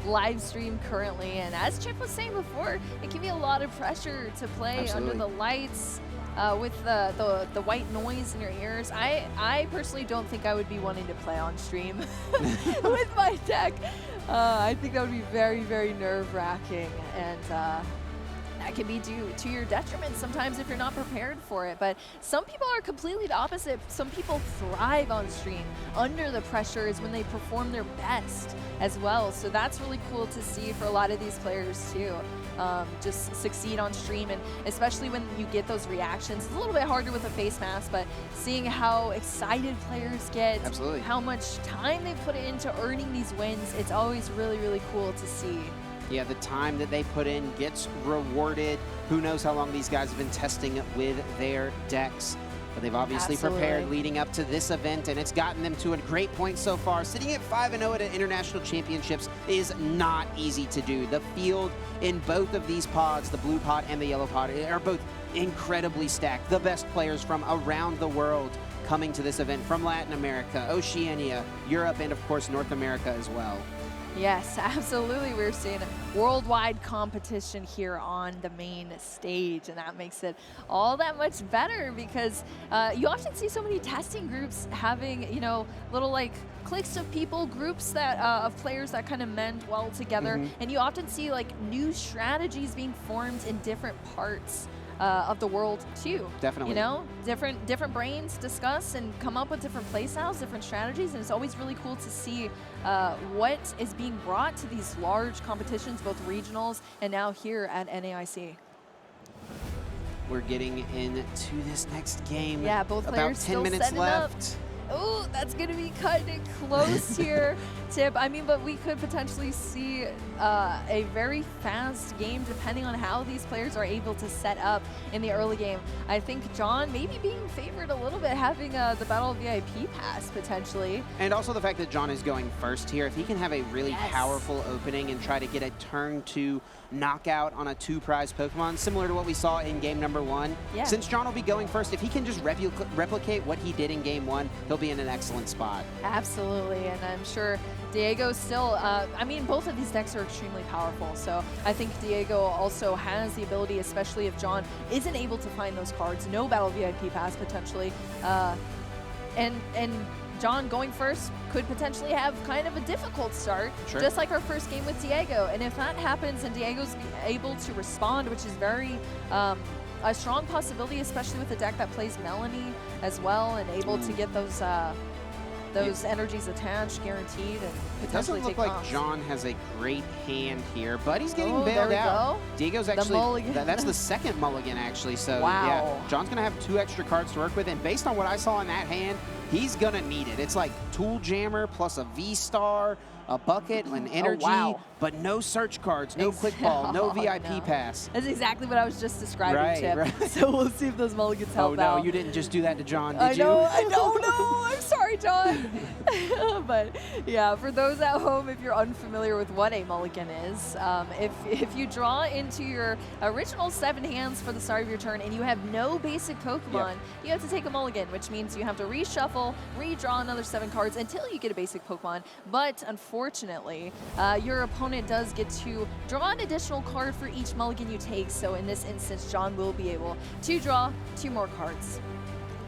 live stream currently. And as Chip was saying before, it can be a lot of pressure to play Absolutely. under the lights with the white noise in your ears. I personally don't think I would be wanting to play on stream with my deck. I think that would be very, very nerve-wracking, and that can be due to your detriment sometimes if you're not prepared for it. But some people are completely the opposite. Some people thrive on stream. Under the pressure is when they perform their best as well. So that's really cool to see for a lot of these players too. Just succeed on stream, and especially when you get those reactions. It's a little bit harder with a face mask, but seeing how excited players get, Absolutely. how much time they put into earning these wins, it's always really, really cool to see. Yeah, the time that they put in gets rewarded. Who knows how long these guys have been testing with their decks. But they've obviously prepared leading up to this event, and it's gotten them to a great point so far. Sitting at 5-0 at international championships is not easy to do. The field in both of these pods, the blue pod and the yellow pod, are both incredibly stacked. The best players from around the world coming to this event from Latin America, Oceania, Europe, and of course North America as well. Yes, absolutely. We're seeing a worldwide competition here on the main stage, and that makes it all that much better because you often see so many testing groups having, you know, little like cliques of people, groups that of players that kind of mend well together, and you often see like new strategies being formed in different parts of the world too. Definitely. You know, different brains discuss and come up with different play styles, different strategies, and it's always really cool to see what is being brought to these large competitions, both regionals and now here at NAIC. We're getting into this next game. Yeah, both players about 10 still minutes setting left. Up. Oh, that's going to be cutting it close here, Tip. I mean, but we could potentially see a very fast game depending on how these players are able to set up in the early game. I think John maybe being favored a little bit, having the Battle VIP pass potentially. And also the fact that John is going first here. If he can have a really powerful opening and try to get a turn 2 knockout on a 2-prize Pokemon, similar to what we saw in game number 1. Since John will be going first, if he can just replicate what he did in game 1, he'll be in an excellent spot. Absolutely, and I'm sure Diego still, I mean, both of these decks are extremely powerful, so I think Diego also has the ability, especially if John isn't able to find those cards, no Battle VIP pass potentially, and John going first could potentially have kind of a difficult start, just like our first game with Diego. And if that happens and Diego's able to respond, which is very a strong possibility, especially with a deck that plays Melanie as well, and able to get those energies attached, guaranteed, and potentially take It doesn't look like comps. John has a great hand here, but he's getting bailed there we out. go. Diego's actually, that's the second mulligan actually, so yeah, John's gonna have 2 extra cards to work with, and based on what I saw in that hand, he's gonna need it. It's like Tool Jammer plus a V-Star, a bucket, an energy, but no search cards, no quick ball, no VIP pass. That's exactly what I was just describing, Chip. So we'll see if those mulligans help out. Oh no, you didn't just do that to John, did you? I know, no, I'm sorry, John. But yeah, for those at home, if you're unfamiliar with what a mulligan is, if you draw into your original 7 hands for the start of your turn and you have no basic Pokemon, you have to take a mulligan, which means you have to reshuffle, redraw another 7 cards until you get a basic Pokemon. But unfortunately, your opponent does get to draw an additional card for each mulligan you take. So in this instance, John will be able to draw 2 more cards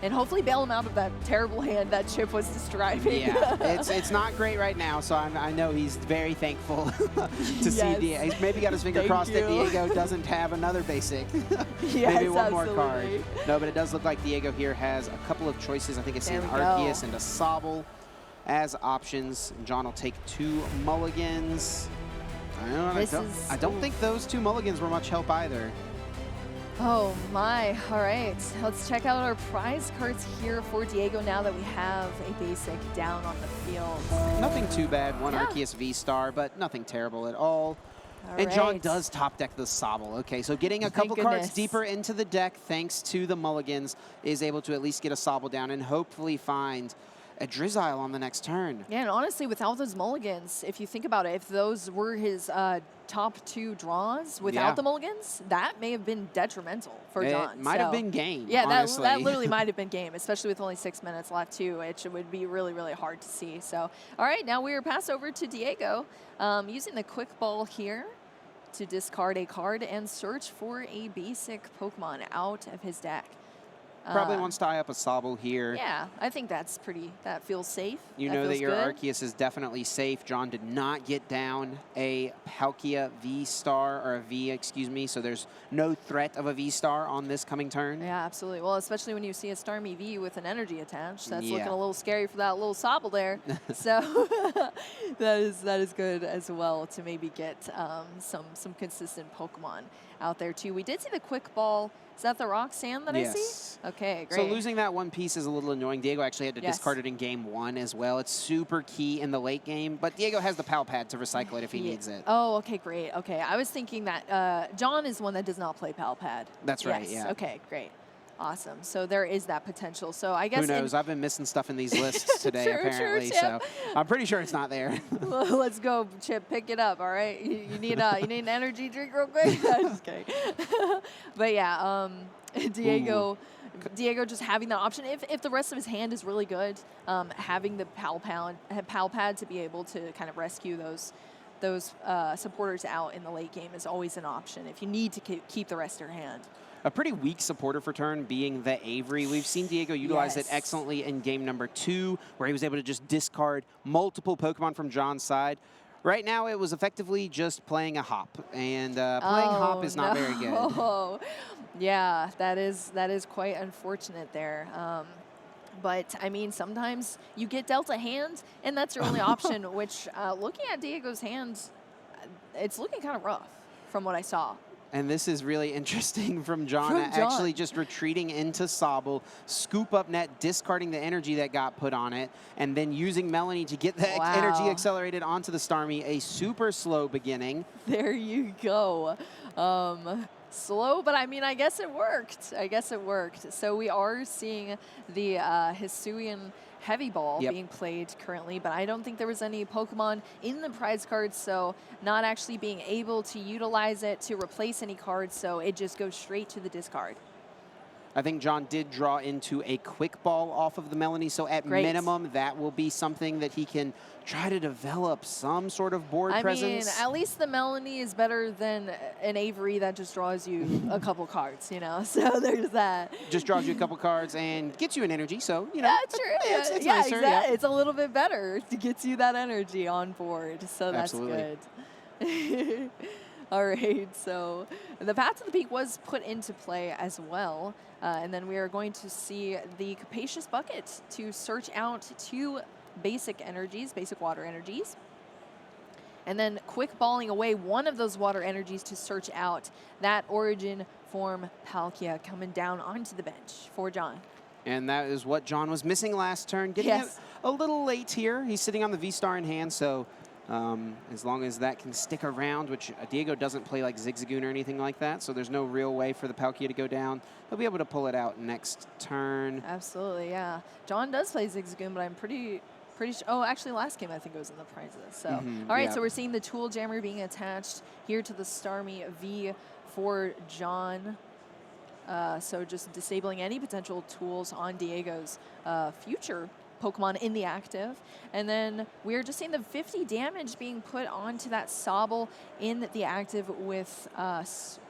and hopefully bail him out of that terrible hand that Chip was describing. Yeah, it's not great right now, so I know he's very thankful to see Diego. He's maybe got his finger crossed that Diego doesn't have another basic. Maybe one more card. No, but it does look like Diego here has a couple of choices. I think it's an Arceus and a Sobble as options. John will take 2 mulligans. I don't think those 2 mulligans were much help either. Oh my, all right. Let's check out our prize cards here for Diego now that we have a basic down on the field. Nothing too bad, 1 Arceus V-Star, but nothing terrible at all. And John does top deck the Sobble. Okay, so getting a couple cards deeper into the deck thanks to the mulligans is able to at least get a Sobble down and hopefully find a Drizzile on the next turn. Yeah, and honestly, without those mulligans, if you think about it, if those were his top 2 draws without the mulligans, that may have been detrimental for John. It might have been game, yeah, honestly. that literally might have been game, especially with only 6 minutes left, too. It would be really, really hard to see. So, all right, now we are passed over to Diego, using the quick ball here to discard a card and search for a basic Pokemon out of his deck. Probably wants to eye up a Sobble here. Yeah, I think that feels safe. You know that your Arceus is definitely safe. John did not get down a Palkia V-Star, or a V, excuse me, so there's no threat of a V-Star on this coming turn. Yeah, absolutely. Well, especially when you see a Starmie V with an energy attached. That's looking a little scary for that little Sobble there. So that is good as well to maybe get some consistent Pokemon out there too. We did see the quick ball. Is that the rock sand that I see? Okay, great. So losing that one piece is a little annoying. Diego actually had to discard it in game 1 as well. It's super key in the late game, but Diego has the Pal Pad to recycle it if he needs it. Oh, okay, great. Okay, I was thinking that John is one that does not play Pal Pad. That's right, yeah. Okay, great. Awesome. So there is that potential. So I guess who knows? I've been missing stuff in these lists today, apparently. So I'm pretty sure it's not there. Well, let's go, Chip. Pick it up. All right. You need an energy drink real quick. I'm just kidding. But yeah, Diego just having that option. If the rest of his hand is really good, having the Pal Pad to be able to kind of rescue those supporters out in the late game is always an option if you need to keep the rest of your hand. A pretty weak supporter for turn being the Avery. We've seen Diego utilize it excellently in game number 2, where he was able to just discard multiple Pokemon from John's side. Right now, it was effectively just playing a Hop, and playing Hop is not very good. Yeah, that is quite unfortunate there. But, I mean, sometimes you get dealt a hand, and that's your only option, which, looking at Diego's hands, it's looking kind of rough from what I saw. And this is really interesting from John, actually just retreating into Sobble, scoop up net, discarding the energy that got put on it, and then using Melanie to get the energy accelerated onto the Starmie. A super slow beginning. There you go. Slow, but I mean, I guess it worked. So we are seeing the Hisuian Heavy Ball being played currently, but I don't think there was any Pokemon in the prize cards, so not actually being able to utilize it to replace any cards, so it just goes straight to the discard. I think John did draw into a quick ball off of the Melanie, so at minimum, that will be something that he can try to develop some sort of board presence. I mean, at least the Melanie is better than an Avery that just draws you a couple cards, you know, so there's that. Just draws you a couple cards and gets you an energy, so, you know. That's true. It's nicer, exactly. It's a little bit better to get you that energy on board, so that's good. All right, so the Path to the Peak was put into play as well. And then we are going to see the Capacious Bucket to search out 2 basic energies, basic water energies. And then quick balling away one of those water energies to search out that Origin Form Palkia coming down onto the bench for John. And that is what John was missing last turn. Getting it a little late here. He's sitting on the V-Star in hand, so as long as that can stick around, which Diego doesn't play like Zigzagoon or anything like that, so there's no real way for the Palkia to go down. He'll be able to pull it out next turn. Absolutely, yeah. John does play Zigzagoon, but I'm pretty sure. Oh, actually, last game I think it was in the prizes. So, all right, so we're seeing the Tool Jammer being attached here to the Starmie V for John. So just disabling any potential tools on Diego's future Pokemon in the active. And then we're just seeing the 50 damage being put onto that Sobble in the active with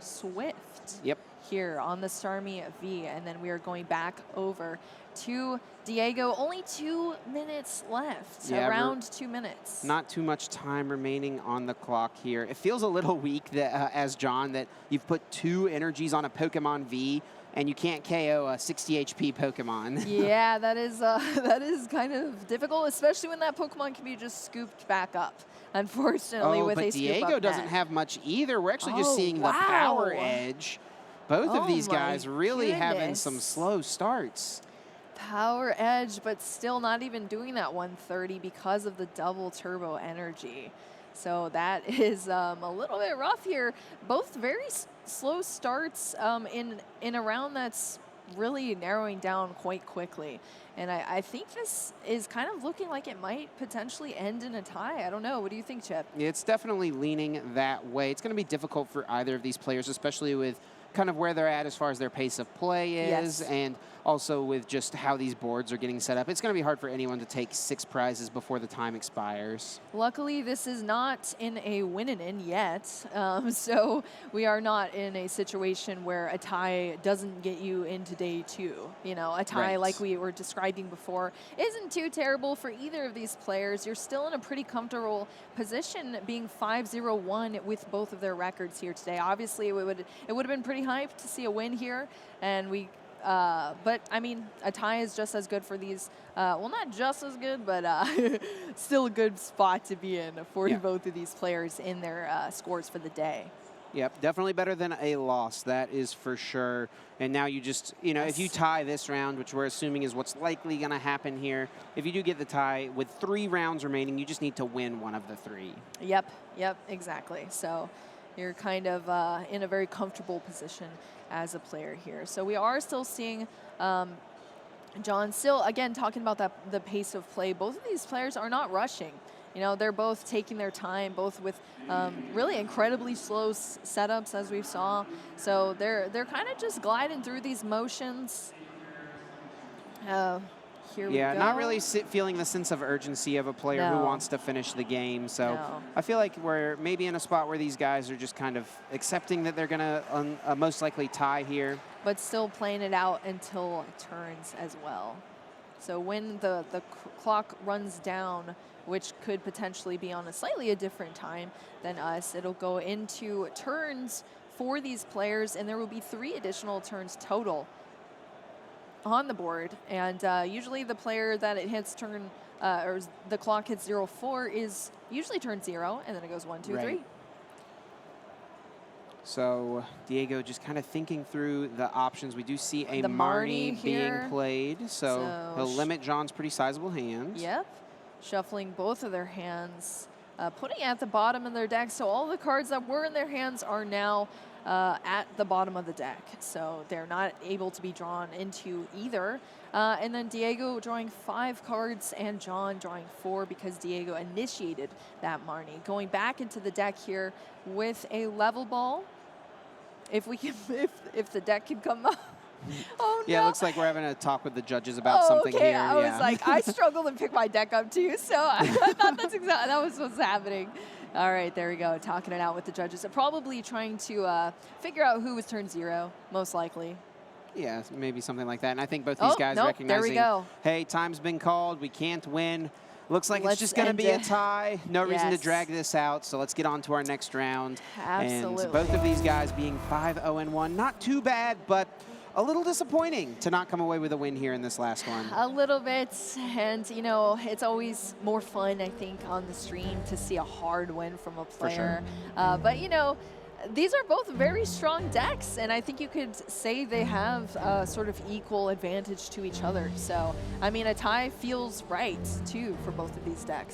Swift here on the Starmie V. And then we are going back over to Diego. Only 2 minutes left, around 2 minutes. Not too much time remaining on the clock here. It feels a little weak that, as John, that you've put 2 energies on a Pokemon V and you can't KO a 60 HP Pokemon. Yeah, that is kind of difficult, especially when that Pokemon can be just scooped back up, unfortunately, with a scoop up. But Diego doesn't have much either. We're actually just seeing the Power Edge. Both of these guys really having some slow starts. Power Edge, but still not even doing that 130 because of the double turbo energy. So that is a little bit rough here. Both very slow starts in a round that's really narrowing down quite quickly. And I think this is kind of looking like it might potentially end in a tie. I don't know. What do you think, Chip? It's definitely leaning that way. It's going to be difficult for either of these players, especially with kind of where they're at as far as their pace of play is, and also with just how these boards are getting set up. It's going to be hard for anyone to take 6 prizes before the time expires. Luckily, this is not in a win-in yet, so we are not in a situation where a tie doesn't get you into day 2. You know, a tie like we were describing before isn't too terrible for either of these players. You're still in a pretty comfortable position, being 5-0-1 with both of their records here today. Obviously, it would have been pretty hyped to see a win here, and we. But I mean, a tie is just as good for these. Well, not just as good, but still a good spot to be in for both of these players in their scores for the day. Yep, definitely better than a loss, that is for sure. And now you just, you know, if you tie this round, which we're assuming is what's likely going to happen here, if you do get the tie with 3 rounds remaining, you just need to win one of the 3. Yep, exactly. So you're kind of in a very comfortable position as a player here. So we are still seeing John still, again, talking about the pace of play. Both of these players are not rushing. You know, they're both taking their time, both with really incredibly slow setups, as we saw. So they're kind of just gliding through these motions. Here we go. Not really feeling the sense of urgency of a player who wants to finish the game. So I feel like we're maybe in a spot where these guys are just kind of accepting that they're going to most likely tie here. But still playing it out until turns as well. So when the clock runs down, which could potentially be on a slightly different time than us, it'll go into turns for these players, and there will be 3 additional turns total on the board. And usually the player that it hits turn, or the clock hits 0-4 is usually turn 0, and then it goes 1, 2, 3. So Diego just kind of thinking through the options. We do see a Marnie being played, so he'll limit John's pretty sizable hands. Yep, shuffling both of their hands, putting at the bottom of their deck. So all the cards that were in their hands are now at the bottom of the deck. So they're not able to be drawn into either. And then Diego drawing 5 cards and John drawing 4 because Diego initiated that Marnie. Going back into the deck here with a level ball. If we can, if the deck can come up. Oh, no. Yeah, it looks like we're having a talk with the judges about something here. I was like, I struggled to pick my deck up too, so I thought that was what's happening. All right, there we go, talking it out with the judges. Probably trying to figure out who was turn 0, most likely. Yeah, maybe something like that. And I think both these guys recognizing, there we go. Hey, time's been called, we can't win. Looks like it's just going to be a tie. No reason to drag this out, so let's get on to our next round. Absolutely. And both of these guys being 5-0-1. Not too bad, but a little disappointing to not come away with a win here in this last one. A little bit, and you know, it's always more fun, I think, on the stream to see a hard win from a player. For sure. But you know, these are both very strong decks, and I think you could say they have sort of equal advantage to each other. So, I mean, a tie feels right, too, for both of these decks.